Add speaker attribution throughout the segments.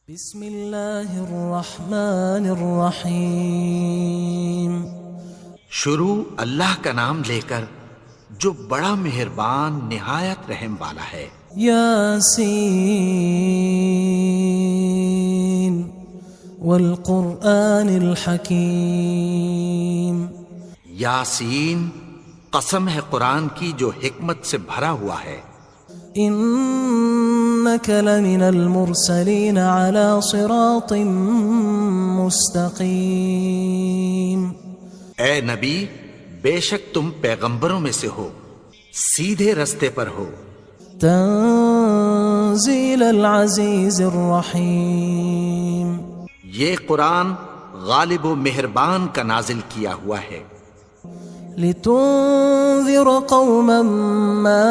Speaker 1: بسم اللہ الرحمن الرحیم۔
Speaker 2: شروع اللہ کا نام لے کر جو بڑا مہربان نہایت رحم والا ہے۔
Speaker 1: یاسین والقرآن الحکیم۔
Speaker 2: یاسین، قسم ہے قرآن کی جو حکمت سے بھرا ہوا ہے۔
Speaker 1: انک لمن المرسلین علی صراط مستقیم۔
Speaker 2: اے نبی، بے شک تم پیغمبروں میں سے ہو، سیدھے رستے پر ہو۔
Speaker 1: تنزیل العزیز الرحیم۔
Speaker 2: یہ قرآن غالب و مہربان کا نازل کیا ہوا ہے۔
Speaker 1: لتنذر قوما ما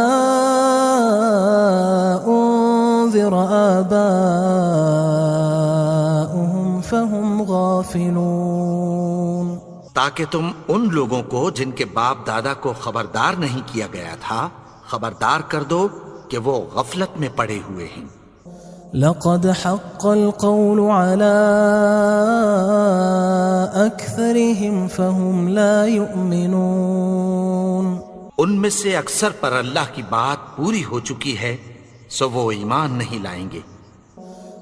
Speaker 1: انذر آباؤهم فهم غافلون۔
Speaker 2: تاکہ تم ان لوگوں کو جن کے باپ دادا کو خبردار نہیں کیا گیا تھا خبردار کر دو کہ وہ غفلت میں پڑے ہوئے ہیں۔
Speaker 1: لقد حق القول على أكثرهم فهم لا يؤمنون۔
Speaker 2: ان میں سے اکثر پر اللہ کی بات پوری ہو چکی ہے سو وہ ایمان نہیں لائیں گے۔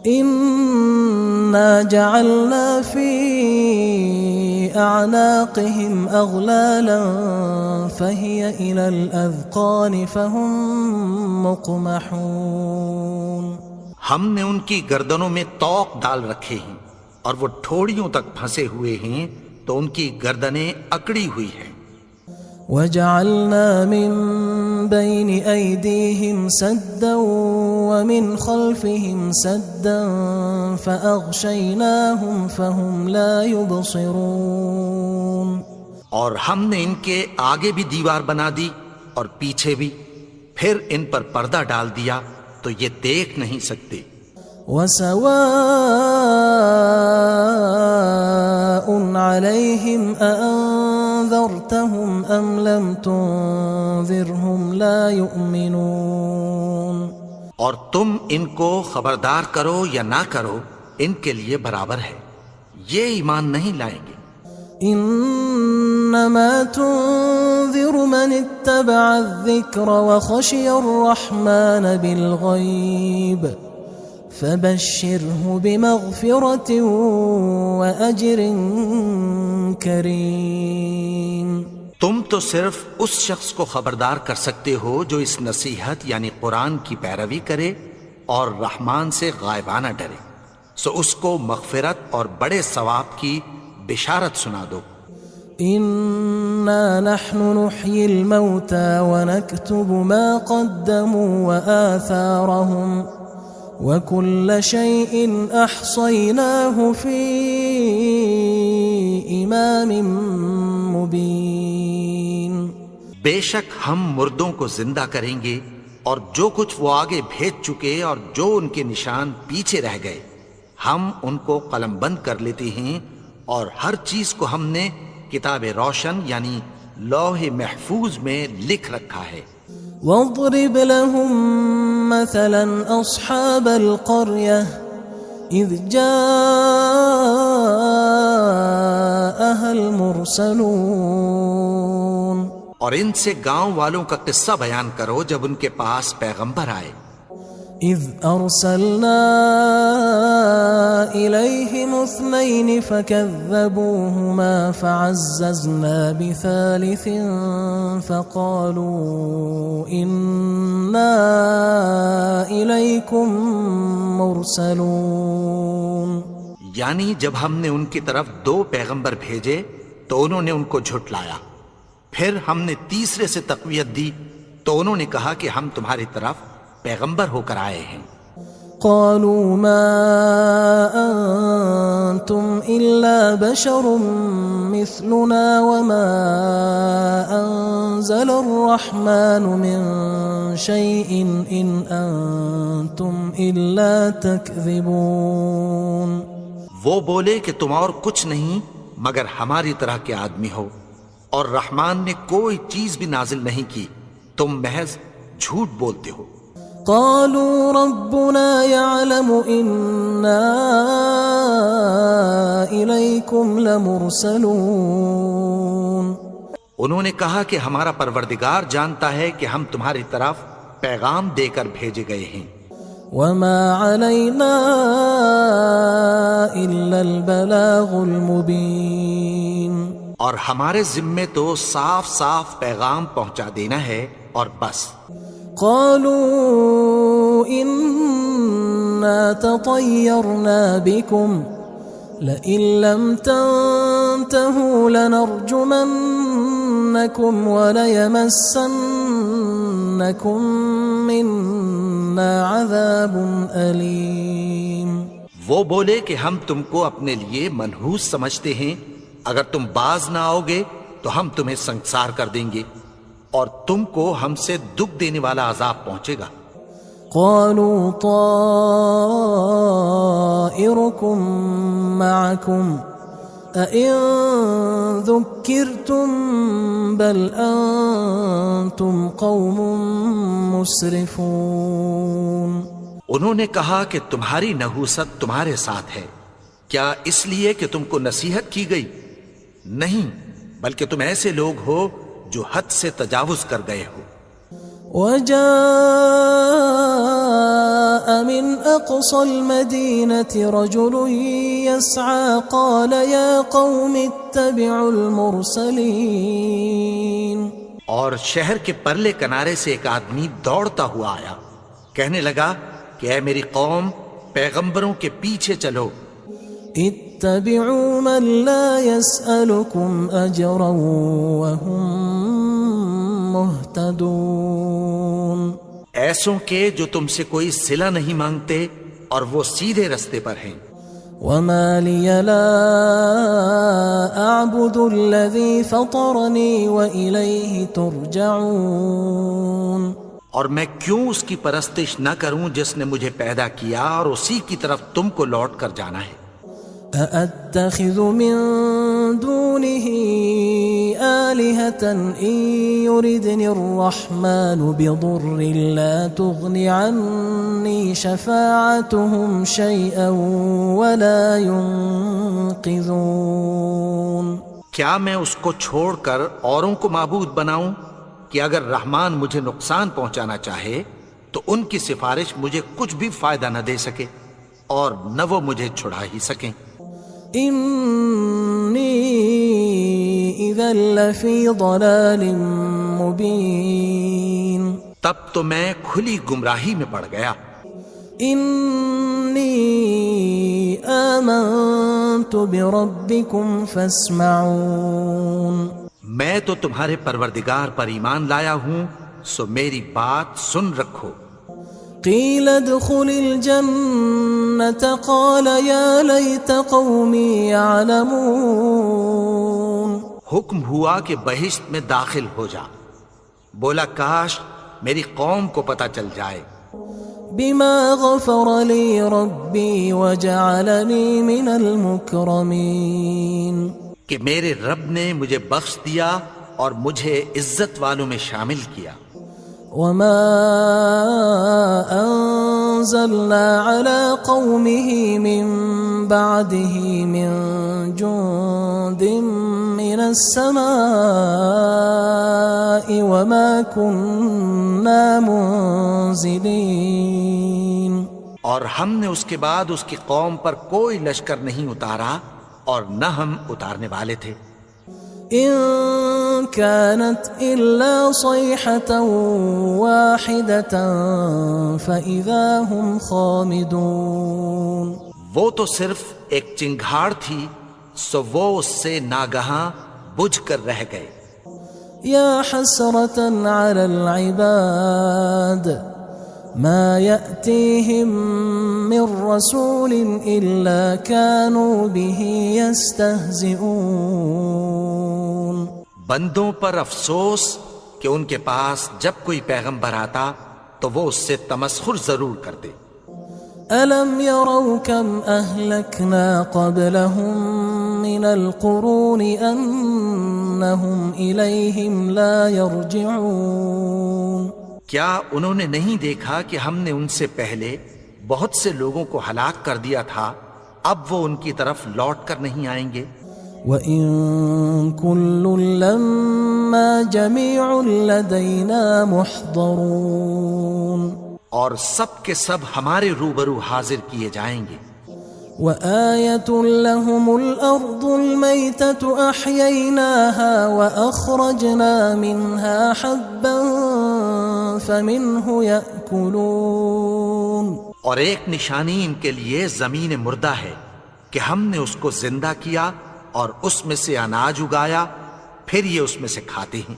Speaker 1: إنا جعلنا في أعناقهم أغلالا فهي إلى الأذقان فهم مقمحون۔
Speaker 2: ہم نے ان کی گردنوں میں طوق ڈال رکھے ہیں اور وہ ٹھوڑیوں تک پھنسے ہوئے ہیں تو ان کی گردنیں اکڑی ہوئی ہیں۔
Speaker 1: وجعلنا من بين أيديهم سدا ومن خلفهم سدا فأغشيناهم فهم لا يبصرون۔
Speaker 2: اور ہم نے ان کے آگے بھی دیوار بنا دی اور پیچھے بھی، پھر ان پر پردہ ڈال دیا تو یہ دیکھ نہیں سکتے۔
Speaker 1: وسواء عليهم أأنذرتهم أم لم تنذرهم لا يؤمنون۔
Speaker 2: اور تم ان کو خبردار کرو یا نہ کرو ان کے لیے برابر ہے، یہ ایمان نہیں لائیں گے۔
Speaker 1: انما تنذر من اتبع الذکر وخشی الرحمن بالغیب فبشره بمغفرة وأجر کریم۔
Speaker 2: تم تو صرف اس شخص کو خبردار کر سکتے ہو جو اس نصیحت یعنی قرآن کی پیروی کرے اور رحمان سے غائبانہ ڈرے، سو اس کو مغفرت اور بڑے ثواب کی بشارت سنا دو۔
Speaker 1: إنا نحن نحيي الموتى ونكتب ما قدموا وآثارهم وكل شيء أحصيناه في إمام مبين۔
Speaker 2: بے شک ہم مردوں کو زندہ کریں گے اور جو کچھ وہ آگے بھیج چکے اور جو ان کے نشان پیچھے رہ گئے ہم ان کو قلم بند کر لیتے ہیں، اور ہر چیز کو ہم نے کتاب روشن یعنی لوح محفوظ میں لکھ رکھا ہے۔
Speaker 1: واضرب لهم مثلا أصحاب القرية إذ جاءها المرسلون۔
Speaker 2: اور ان سے گاؤں والوں کا قصہ بیان کرو جب ان کے پاس پیغمبر آئے۔
Speaker 1: إذ أرسلنا إليهم اثنين فكذبوهما فعززنا بثالث فقالوا إنا إليكم مرسلون۔
Speaker 2: یعنی جب ہم نے ان کی طرف 2 پیغمبر بھیجے تو انہوں نے ان کو جھٹلایا، پھر ہم نے تیسرے سے تقویت دی تو انہوں نے کہا کہ ہم تمہاری طرف پیغمبر ہو کر آئے ہیں۔
Speaker 1: قالوا ما أنتم إلا بشر مثلنا وما أنزل الرحمن من شيء إن أنتم إلا تكذبون۔
Speaker 2: وہ بولے کہ تم اور کچھ نہیں مگر ہماری طرح کے آدمی ہو، اور رحمان نے کوئی چیز بھی نازل نہیں کی، تم محض جھوٹ بولتے ہو۔
Speaker 1: قالوا ربنا يعلم إنا إليكم لمرسلون.
Speaker 2: انہوں نے کہا کہ ہمارا پروردگار جانتا ہے کہ ہم تمہاری طرف پیغام دے کر بھیجے گئے ہیں.
Speaker 1: وما علينا إلا البلاغ المبين.
Speaker 2: اور ہمارے ذمے تو صاف صاف پیغام پہنچا دینا ہے اور بس.
Speaker 1: قالوا إنا تطيرنا بكم لئن لم تنتهوا لنرجمنكم وليمسنكم منا عذاب أليم.
Speaker 2: وہ بولے کہ ہم تم کو اپنے لیے منحوس سمجھتے ہیں، اگر تم باز نہ آؤ گے تو ہم تمہیں سنسار کر دیں گے اور تم کو ہم سے دکھ دینے والا عذاب پہنچے گا.
Speaker 1: قالوا طائركم معكم أئن ذكرتم بل أنتم قوم مسرفون.
Speaker 2: انہوں نے کہا کہ تمہاری نحوست تمہارے ساتھ ہے، کیا اس لیے کہ تم کو نصیحت کی گئی؟ نہیں، بلکہ تم ایسے لوگ ہو جو حد سے تجاوز کر گئے ہو.
Speaker 1: وجاء من أقصى المدينة رجل يسعى قال يا قوم اتبعوا المرسلين.
Speaker 2: اور شہر کے پرلے کنارے سے ایک آدمی دوڑتا ہوا آیا، کہنے لگا کہ اے میری قوم، پیغمبروں کے پیچھے چلو.
Speaker 1: اتبعوا من لا يسألكم أجرا وهم مهتدون.
Speaker 2: ایسوں کے جو تم سے کوئی صلہ نہیں مانگتے اور وہ سیدھے رستے پر ہیں.
Speaker 1: وما لي لا أعبد الذي فطرني وإليه ترجعون.
Speaker 2: اور میں کیوں اس کی پرستش نہ کروں جس نے مجھے پیدا کیا اور اسی کی طرف تم کو لوٹ کر جانا ہے.
Speaker 1: أأتخذ من دونه آلهة إن يردني الرحمن بضر لا تغن عني شفاعتهم شيئا ولا ينقذون.
Speaker 2: کیا میں اس کو چھوڑ کر اوروں کو معبود بناؤں کہ اگر رحمان مجھے نقصان پہنچانا چاہے تو ان کی سفارش مجھے کچھ بھی فائدہ نہ دے سکے اور نہ وہ مجھے چھڑا ہی سکیں.
Speaker 1: إني إذا لفي ضلال مبين.
Speaker 2: تب تو میں کھلی گمراہی میں پڑ گیا.
Speaker 1: إني آمنت بربكم فاسمعون.
Speaker 2: میں تو تمہارے پروردگار پر ایمان لایا ہوں، سو میری بات سن رکھو.
Speaker 1: قيل ادخل الجنة قال يا ليت قومي يعلمون.
Speaker 2: حکم ہوا کہ بہشت میں داخل ہو جا. بولا کاش میری قوم کو پتہ چل جائے.
Speaker 1: بما غفر لي ربي وجعلني من المكرمين.
Speaker 2: کہ میرے رب نے مجھے بخش دیا اور مجھے عزت والوں میں شامل کیا.
Speaker 1: وما أنزلنا على قومه من بعده من جند من السماء وما كنا منزلين.
Speaker 2: اور ہم نے اس کے بعد اس کی قوم پر کوئی لشکر نہیں اتارا اور نہ ہم اتارنے والے تھے.
Speaker 1: إن كانت إلا صيحة واحدة فإذا هم خامدون.
Speaker 2: وہ تو صرف ایک چنگھاڑ تھی، سو وہ اس سے ناگہاں بجھ کر رہ گئے.
Speaker 1: يا حسرة على العباد ما يأتيهم من رسول إلا كانوا به يستهزئون.
Speaker 2: بندوں پر افسوس کہ ان کے پاس جب کوئی پیغمبر آتا تو وہ اس سے تمسخر ضرور کرتے.
Speaker 1: ألم يروا كم أهلكنا قبلهم من القرون أنهم إليهم لا يرجعون.
Speaker 2: کیا انہوں نے نہیں دیکھا کہ ہم نے ان سے پہلے بہت سے لوگوں کو ہلاک کر دیا تھا، اب وہ ان کی طرف لوٹ کر نہیں آئیں گے؟
Speaker 1: وَإِن كُلٌّ لَمَّا جَمِيعٌ لَدَيْنَا مُحْضَرُونَ،
Speaker 2: اور سب کے سب ہمارے روبرو حاضر کیے جائیں گے۔
Speaker 1: وَآيَةٌ لَهُمُ الْأَرْضُ الْمَيْتَةُ أَحْيَيْنَاهَا وَأَخْرَجْنَا مِنْهَا حَبًّا فَمِنْهُ يَأْكُلُونَ،
Speaker 2: اور ایک نشانی ان کے لیے زمین مردہ ہے کہ ہم نے اس کو زندہ کیا اور اس میں سے اناج اگایا، پھر یہ اس میں سے کھاتے ہیں۔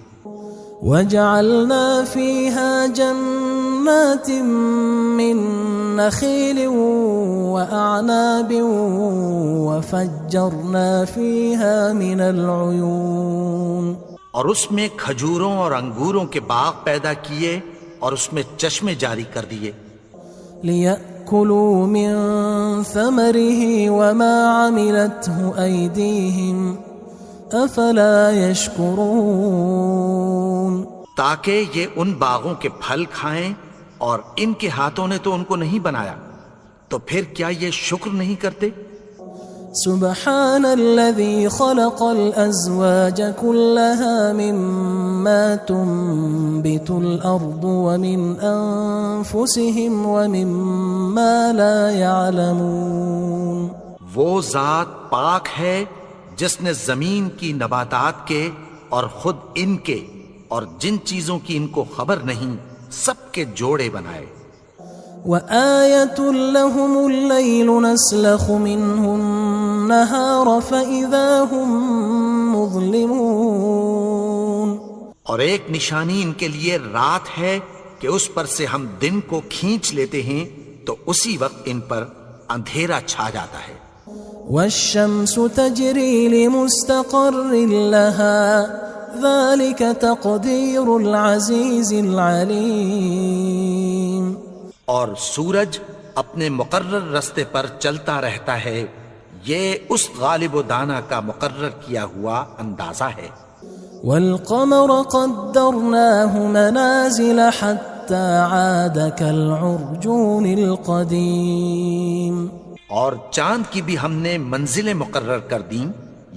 Speaker 1: وَجَعَلْنَا فِيهَا جَنَّاتٍ مِّن نَخِيلٍ وَأَعْنَابٍ وَفَجَّرْنَا فِيهَا مِنَ الْعُيُونِ،
Speaker 2: اور اس میں کھجوروں اور انگوروں کے باغ پیدا کیے اور اس میں چشمے جاری کر دیے،
Speaker 1: لِيَأْكُلُوا مِن ثَمَرِهِ وَمَا عَمِلَتْهُ أَيْدِيهِمْ أَفَلَا يَشْكُرُونَ،
Speaker 2: تاکہ یہ ان باغوں کے پھل کھائیں، اور ان کے ہاتھوں نے تو ان کو نہیں بنایا، تو پھر کیا یہ شکر نہیں کرتے؟
Speaker 1: سبحان الذي خلق الأزواج كلها مما تنبت الأرض ومن أنفسهم ومما لا يعلمون،
Speaker 2: وہ ذات پاک ہے جس نے زمین کی نباتات کے اور خود ان کے اور جن چیزوں کی ان کو خبر نہیں سب کے جوڑے بنائے۔
Speaker 1: وآية لهم الليل نسلخ منه النهار فإذا هم مظلمون،
Speaker 2: اور ایک نشانی ان کے لیے رات ہے کہ اس پر سے ہم دن کو کھینچ لیتے ہیں تو اسی وقت ان پر اندھیرا چھا جاتا ہے۔
Speaker 1: والشمس تجري لمستقر لها ذلك تقدير العزيز العليم،
Speaker 2: اور سورج اپنے مقرر رستے پر چلتا رہتا ہے، یہ اس غالب و دانا کا مقرر کیا ہوا اندازہ ہے۔
Speaker 1: والقمر قدرناه منازل حتى عاد كالعرجون القديم،
Speaker 2: اور چاند کی بھی ہم نے منزلیں مقرر کر دیں،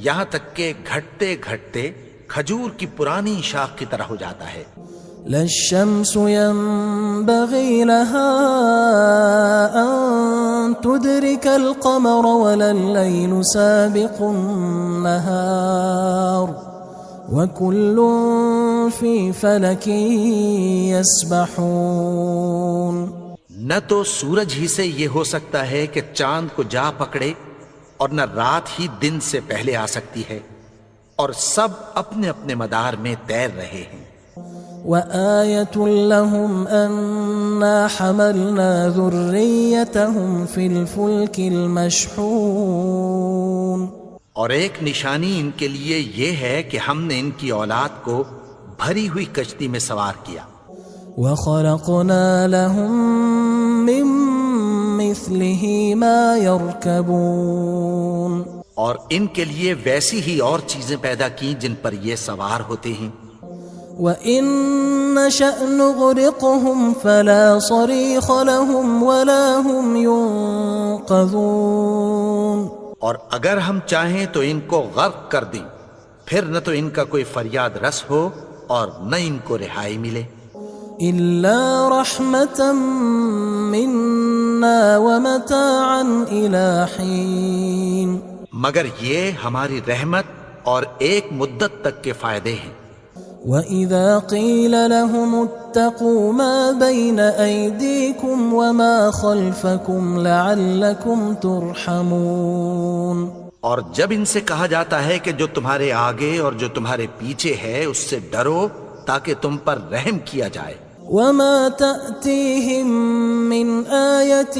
Speaker 2: یہاں تک کہ گھٹتے گھٹتے کھجور کی پرانی شاخ کی طرح ہو جاتا ہے۔
Speaker 1: لا الشمس ينبغي لها أن تدرك القمر ولا الليل سابق النهار وكل في فلك يسبحون،
Speaker 2: نہ تو سورج ہی سے یہ ہو سکتا ہے کہ چاند کو جا پکڑے، اور نہ رات ہی دن سے پہلے آ سکتی ہے، اور سب اپنے اپنے مدار میں تیر رہے ہیں۔
Speaker 1: وآية لهم أنا حملنا ذريتهم في الفلك المشحون،
Speaker 2: اور ایک نشانی ان کے لیے یہ ہے کہ ہم نے ان کی اولاد کو بھری ہوئی کشتی میں سوار کیا۔
Speaker 1: وخلقنا لهم من مثله ما يركبون،
Speaker 2: اور ان کے لیے ویسی ہی اور چیزیں پیدا کی جن پر یہ سوار ہوتے ہیں۔
Speaker 1: وَإِن نَّشَأْ نُغْرِقْهُمْ فَلَا صَرِيخَ لَهُمْ وَلَا هُمْ يُنقَذُونَ،
Speaker 2: اور اگر ہم چاہیں تو ان کو غرق کر دیں، پھر نہ تو ان کا کوئی فریاد رس ہو اور نہ ان کو رہائی ملے۔
Speaker 1: إِلَّا رَحْمَةً مِنَّا وَمَتَاعًا إِلَى حِينٍ،
Speaker 2: مگر یہ ہماری رحمت اور ایک مدت تک کے فائدے ہیں۔
Speaker 1: وَإِذَا قِيلَ لَهُمُ اتَّقُوا مَا بَيْنَ أَيْدِيكُمْ وَمَا خَلْفَكُمْ لَعَلَّكُمْ تُرْحَمُونَ،
Speaker 2: اور جب ان سے کہا جاتا ہے کہ جو تمہارے آگے اور جو تمہارے پیچھے ہے اس سے ڈرو تاکہ تم پر رحم کیا جائے۔
Speaker 1: وَمَا تَأْتِيهِم مِّنْ آيَةٍ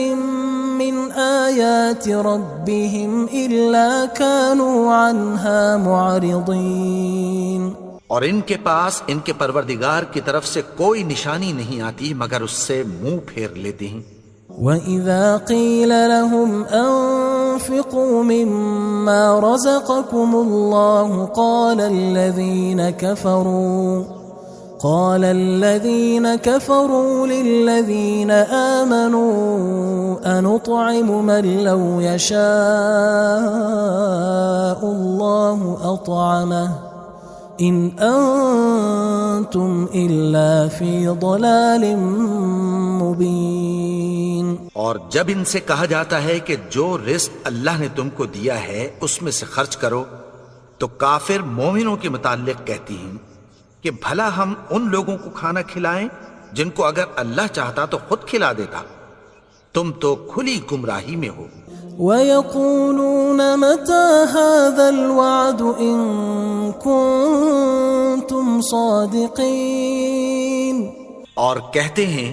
Speaker 1: مِّنْ آيَاتِ رَبِّهِمْ إِلَّا كَانُوا عَنْهَا مُعْرِضِينَ،
Speaker 2: اور ان کے پاس ان کے پروردگار کی طرف سے کوئی نشانی نہیں آتی مگر اس سے منہ پھیر لیتے ہیں۔
Speaker 1: وَإِذَا قِيلَ لَهُمْ أَنفِقُوا مِمَّا رَزَقَكُمُ اللَّهُ قال الذين كفروا للذين آمنوا أنطعم من لو يشاء الله أطعمه إن أنتم إلا في ضلال مبين.
Speaker 2: اور جب ان سے کہا جاتا ہے کہ جو رزق اللہ نے تم کو دیا ہے اس میں سے خرچ کرو، تو کافر مومنوں کے متعلق کہتی ہیں کہ بھلا ہم ان لوگوں کو کھانا کھلائیں جن کو اگر اللہ چاہتا تو خود کھلا دیتا. تم تو کھلی گمراہی میں ہو.
Speaker 1: وَيَقُولُونَ مَتَى هَذَا الْوَعْدُ إِن كُنتُمْ صَادِقِينَ.
Speaker 2: اور کہتے ہیں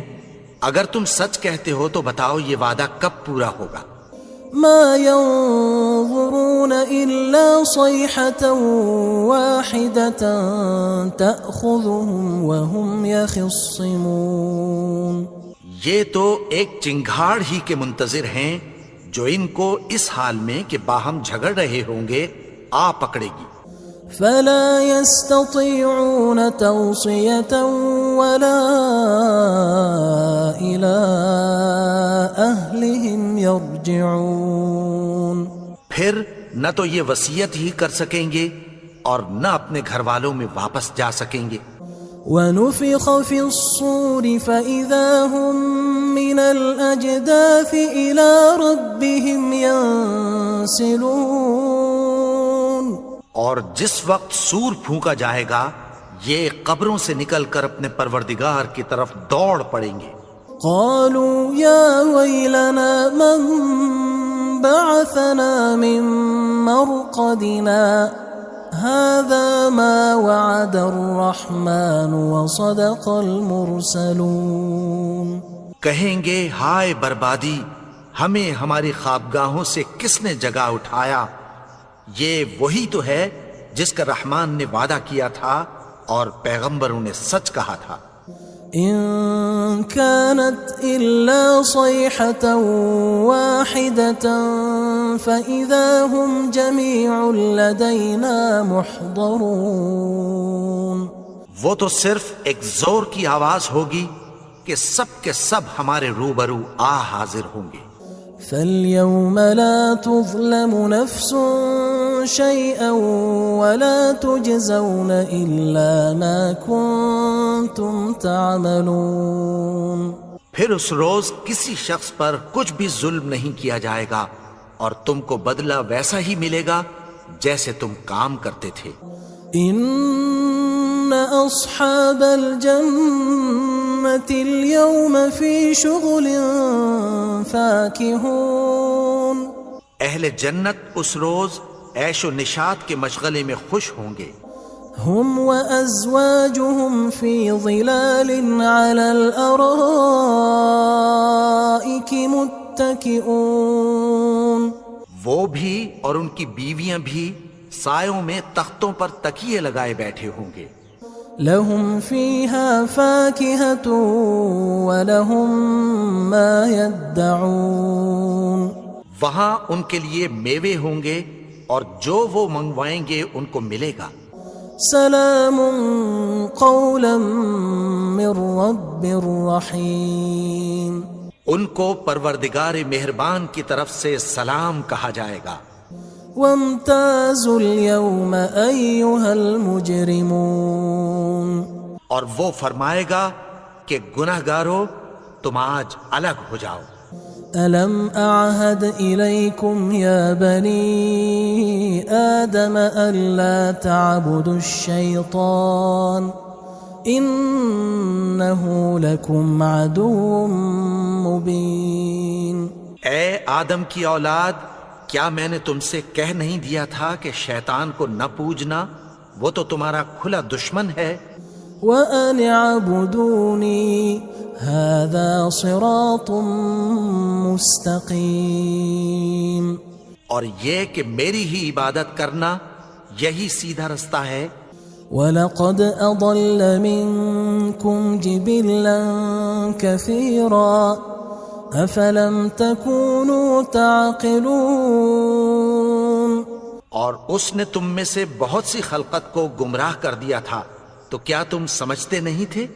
Speaker 2: اگر تم سچ کہتے ہو تو بتاؤ یہ وعدہ کب پورا ہوگا.
Speaker 1: ما ينظرون إلا صيحة واحدة تأخذهم وهم يخصمون.
Speaker 2: یہ تو ایک چنگھاڑ ہی کے منتظر ہیں جو ان کو اس حال میں کہ باہم جھگڑ رہے ہوں گے آ پکڑے گی.
Speaker 1: فلا يستطيعون توصية ولا إلى أهلهم يرجعون.
Speaker 2: پھر نہ تو یہ وصیت ہی کر سکیں گے اور نہ اپنے گھر والوں میں واپس جا سکیں گے.
Speaker 1: ونفخ في الصور فإذا هم من الأجداث إلى ربهم ينسلون.
Speaker 2: اور جس وقت سور پھونکا جائے گا یہ قبروں سے نکل کر اپنے پروردگار کی طرف دوڑ پڑیں گے.
Speaker 1: قالوا يا ويلنا من بعثنا من مرقدنا هذا ما وعد الرحمن وصدق المرسلون.
Speaker 2: کہیں گے ہائے بربادی، ہمیں ہماری خوابگاہوں سے کس نے جگا اٹھایا؟ یہ وہی تو ہے جس کا رحمان نے وعدہ کیا تھا اور پیغمبروں نے سچ کہا تھا.
Speaker 1: إن كانت إلا صيحة واحدة فإذا هم جميع لدينا محضرون.
Speaker 2: وہ تو صرف ایک زور کی آواز ہوگی کہ سب کے سب ہمارے روبرو آ حاضر ہوں گے.
Speaker 1: فاليوم لا تظلم نفس شيئا ولا تجزون إلا ما كنتم تعملون.
Speaker 2: پھر اس روز کسی شخص پر کچھ بھی ظلم نہیں کیا جائے گا اور تم کو بدلہ ویسا ہی ملے گا جیسے تم کام کرتے تھے.
Speaker 1: إن أصحاب الجنة اليوم في شغل فاكهون.
Speaker 2: اہل جنت اس روز عیش و نشاط کے مشغلے میں خوش ہوں گے.
Speaker 1: هم وأزواجهم في ظلال على الأرائك متكئون.
Speaker 2: وہ بھی اور ان کی بیویاں بھی سایوں میں تختوں پر تکیے لگائے بیٹھے ہوں گے.
Speaker 1: لهم فيها فاكهة ولهم ما يدعون.
Speaker 2: وہاں ان کے لیے میوے ہوں گے اور جو وہ منگوائیں گے ان کو ملے گا.
Speaker 1: سلام قولا من رب رحیم.
Speaker 2: ان کو پروردگار مہربان کی طرف سے سلام کہا جائے گا.
Speaker 1: وامتازوا اليوم أيها المجرمون.
Speaker 2: اور وہ فرمائے گا کہ گناہگارو تم آج الگ ہو جاؤ.
Speaker 1: ألم أعهد إليكم يا بني آدم ألا تعبدوا الشيطان إنه لكم عدو مبين.
Speaker 2: اے آدم کی اولاد، کیا میں نے تم سے کہہ نہیں دیا تھا کہ شیطان کو نہ پوجنا، وہ تو تمہارا کھلا دشمن ہے.
Speaker 1: وَأَنِ اعْبُدُونِي هَذَا صِرَاطٌ مُسْتَقِيمٌ.
Speaker 2: اور یہ کہ میری ہی عبادت کرنا یہی سیدھا رستہ ہے.
Speaker 1: وَلَقَدْ أَضَلَّ مِنْكُمْ جِبِلًّا كَثِيرًا أَفَلَمْ تَكُونُوا تَعْقِلُونَ.
Speaker 2: اور اس نے تم میں سے بہت سی خلقت کو گمراہ کر دیا تھا، تو کیا تم سمجھتے نہیں تھے؟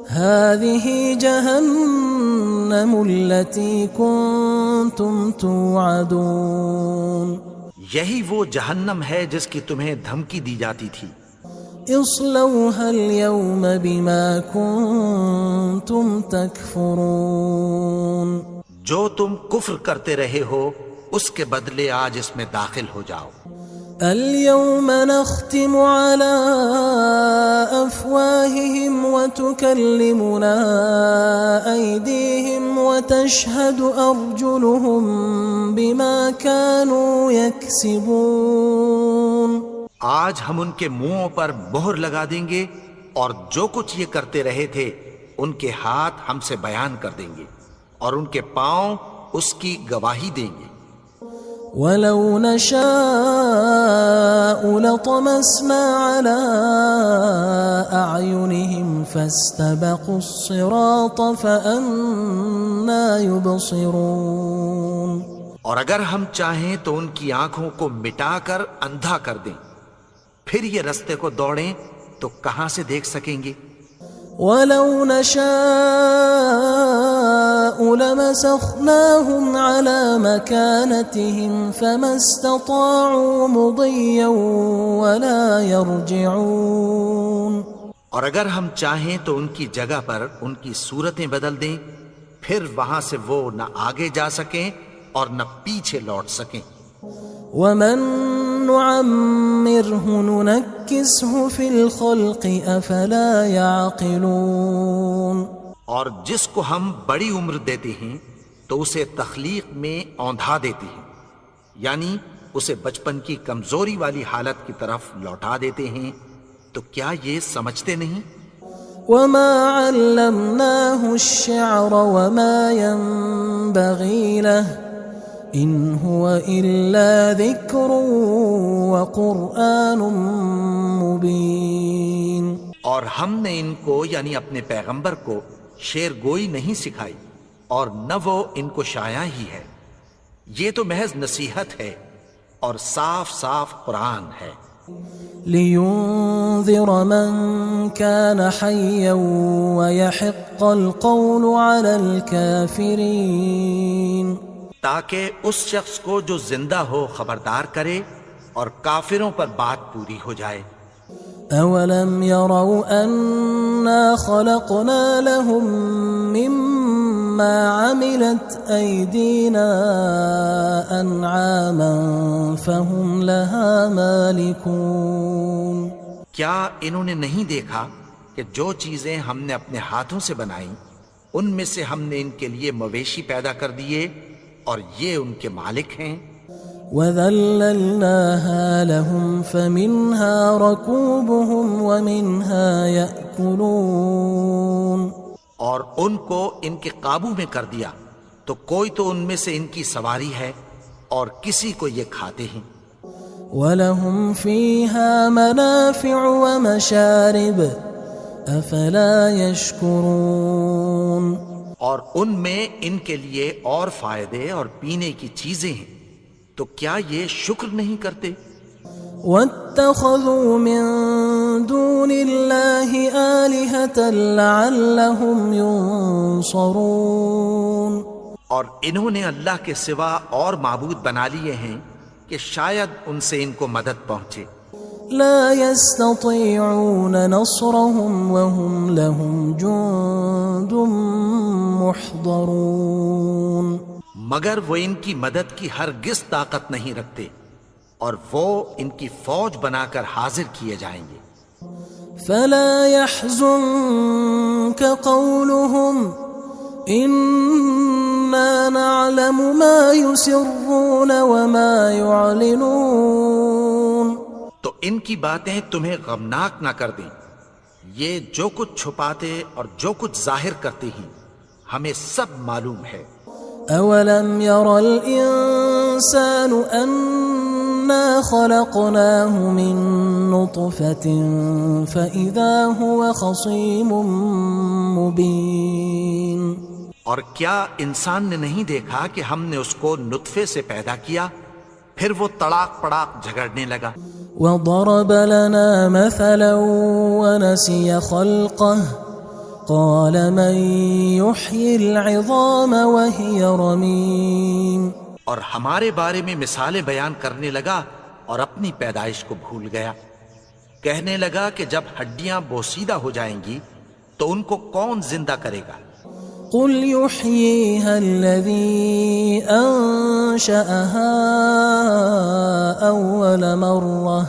Speaker 1: هذه جهنم التي كنتم توعدون
Speaker 2: یہی وہ جہنم ہے جس کی تمہیں دھمکی دی جاتی تھی.
Speaker 1: اصلوها اليوم بما كنتم تكفرون
Speaker 2: جو تم کفر کرتے رہے ہو اس کے بدلے آج اس میں داخل ہو جاؤ.
Speaker 1: اليوم نختم على أفواههم وتكلمنا أيديهم وتشهد أرجلهم بما كانوا يكسبون.
Speaker 2: آج ہم ان کے منہوں پر مہر لگا دیں گے اور جو کچھ یہ کرتے رہے تھے ان کے ہاتھ ہم سے بیان کر دیں گے اور ان کے پاؤں اس کی گواہی دیں گے.
Speaker 1: ولو نشاء لطمسنا على أعينهم فاستبقوا الصراط فأنى يبصرون.
Speaker 2: اور اگر ہم چاہیں تو ان کی آنکھوں کو مٹا کر اندھا کر دیں، پھر یہ رستے کو دوڑیں تو کہاں سے دیکھ سکیں گے.
Speaker 1: ولو نشاء لمسخناهم على مكانتهم فما استطاعوا مضيا ولا يرجعون.
Speaker 2: اور اگر ہم چاہیں تو ان کی جگہ پر ان کی صورتیں بدل دیں، پھر وہاں سے وہ نہ آگے جا سکیں اور نہ پیچھے لوٹ سکیں.
Speaker 1: ومن نعمره ننكسه في الخلق افلا يعقلون.
Speaker 2: اور جس کو ہم بڑی عمر دیتے ہیں تو اسے تخلیق میں اوندھا دیتے ہیں، یعنی اسے بچپن کی کمزوری والی حالت کی طرف لوٹا دیتے ہیں. تو کیا یہ سمجھتے نہیں؟
Speaker 1: وما علمناه الشعر وما ينبغي له ان هو الا ذکر وقرآن مبین.
Speaker 2: اور ہم نے ان کو یعنی اپنے پیغمبر کو شعر گوئی نہیں سکھائی اور نہ وہ ان کو شاعر ہی ہے، یہ تو محض نصیحت ہے اور صاف صاف قرآن ہے.
Speaker 1: لينذر من كان حيا ويحق القول على الكافرين.
Speaker 2: تاکہ اس شخص کو جو زندہ ہو خبردار کرے اور کافروں پر بات پوری ہو جائے.
Speaker 1: اولم يروا انا خلقنا لهم مما عملت ايدينا انعاما فهم لها مالكون.
Speaker 2: کیا انہوں نے نہیں دیکھا کہ جو چیزیں ہم نے اپنے ہاتھوں سے بنائیں ان میں سے ہم نے ان کے لیے مویشی پیدا کر دیے اور یہ ان کے مالک ہیں.
Speaker 1: وَذَلَّلْنَاهَا لَهُمْ فَمِنْهَا رَكُوبُهُمْ وَمِنْهَا يَأْكُلُونَ.
Speaker 2: اور ان کو ان کے قابو میں کر دیا تو کوئی تو ان میں سے ان کی سواری ہے اور کسی کو یہ کھاتے ہیں.
Speaker 1: وَلَهُمْ فِيهَا مَنَافِعُ وَمَشَارِبُ أَفَلَا يَشْكُرُونَ.
Speaker 2: اور ان میں ان کے لیے اور فائدے اور پینے کی چیزیں ہیں، تو کیا یہ شکر نہیں کرتے؟
Speaker 1: وَاتَّخَذُوا مِن دُونِ اللَّهِ آلِهَةً لَعَلَّهُمْ يُنصَرُونَ.
Speaker 2: اور انہوں نے اللہ کے سوا اور معبود بنا لیے ہیں کہ شاید ان سے ان کو مدد پہنچے.
Speaker 1: لا يستطيعون نصرهم وهم لهم جند محضرون.
Speaker 2: مگر وہ ان کی مدد کی ہرگز طاقت نہیں رکھتے اور وہ ان کی فوج بنا کر حاضر کیے جائیں گے.
Speaker 1: فلا يحزنك قولهم إنا نعلم ما يسرون وما يعلنون.
Speaker 2: تو ان کی باتیں تمہیں غمناک نہ کر دیں، یہ جو کچھ چھپاتے اور جو کچھ ظاہر کرتے ہیں ہمیں سب معلوم ہے.
Speaker 1: اولم ير الانسان انا خلقناه من نطفة فاذا هو خصيم مبين.
Speaker 2: اور کیا انسان نے نہیں دیکھا کہ ہم نے اس کو نطفے سے پیدا کیا، پھر وہ تڑاک پڑاک جھگڑنے لگا.
Speaker 1: وضرب لنا مثلا ونسي خلقه قال من يحيي العظام وهي رميم
Speaker 2: اور ہمارے بارے میں مثالیں بیان کرنے لگا اور اپنی پیدائش کو بھول گیا. کہنے لگا کہ جب ہڈیاں بوسیدہ ہو جائیں گی تو ان کو کون زندہ کرے گا؟
Speaker 1: قل يحييها الذي أنشأها أول مرة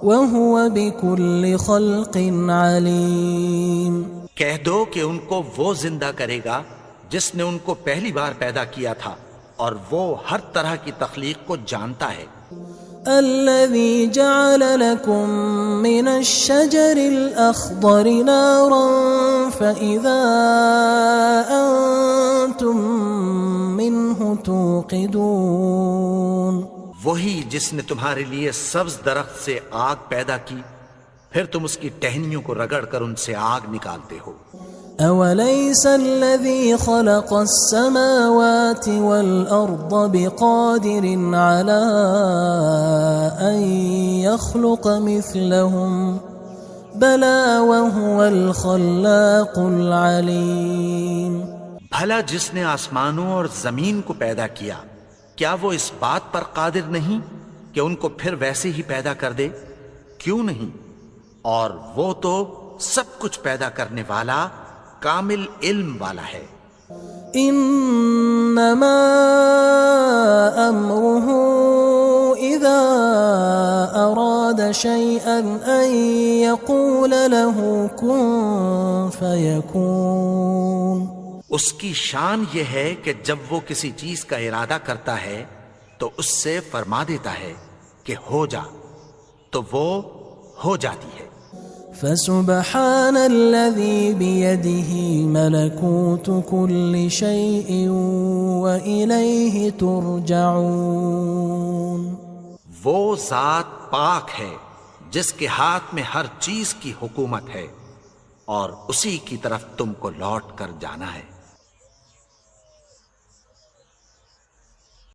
Speaker 1: وهو بكل خلق عليم.
Speaker 2: کہہ دو کہ ان کو وہ زندہ کرے گا جس نے ان کو پہلی بار پیدا کیا تھا اور وہ ہر طرح کی تخلیق کو جانتا ہے.
Speaker 1: الذي جعل لكم من الشجر الأخضر نارا فإذا أنتم منه توقدون.
Speaker 2: وہی جس نے تمہارے لیے سبز درخت سے آگ پیدا کی پھر تم اس کی ٹہنیوں کو رگڑ کر ان سے آگ نکالتے ہو.
Speaker 1: أوليس الذي خلق السماوات والأرض بقادر على أن يخلق مثلهم بلى وهو الخلاق العليم.
Speaker 2: بھلا جس نے آسمانوں اور زمین کو پیدا کیا کیا وہ اس بات پر قادر نہیں کہ ان کو پھر ویسے ہی پیدا کر دے؟ کیوں نہیں؟ اور وہ تو سب کچھ پیدا کرنے والا کامل علم والا ہے.
Speaker 1: انما امره اذا اراد شيئا ان يقول له كن فيكون.
Speaker 2: اس کی شان یہ ہے کہ جب وہ کسی چیز کا ارادہ کرتا ہے تو اس سے فرما دیتا ہے کہ ہو جا تو وہ ہو جاتی ہے.
Speaker 1: فسبحان الذي بيده ملكوت كل شيء وإليه ترجعون.
Speaker 2: وہ ذات پاک ہے جس کے ہاتھ میں ہر چیز کی حکومت ہے اور اسی کی طرف تم کو لوٹ کر جانا ہے.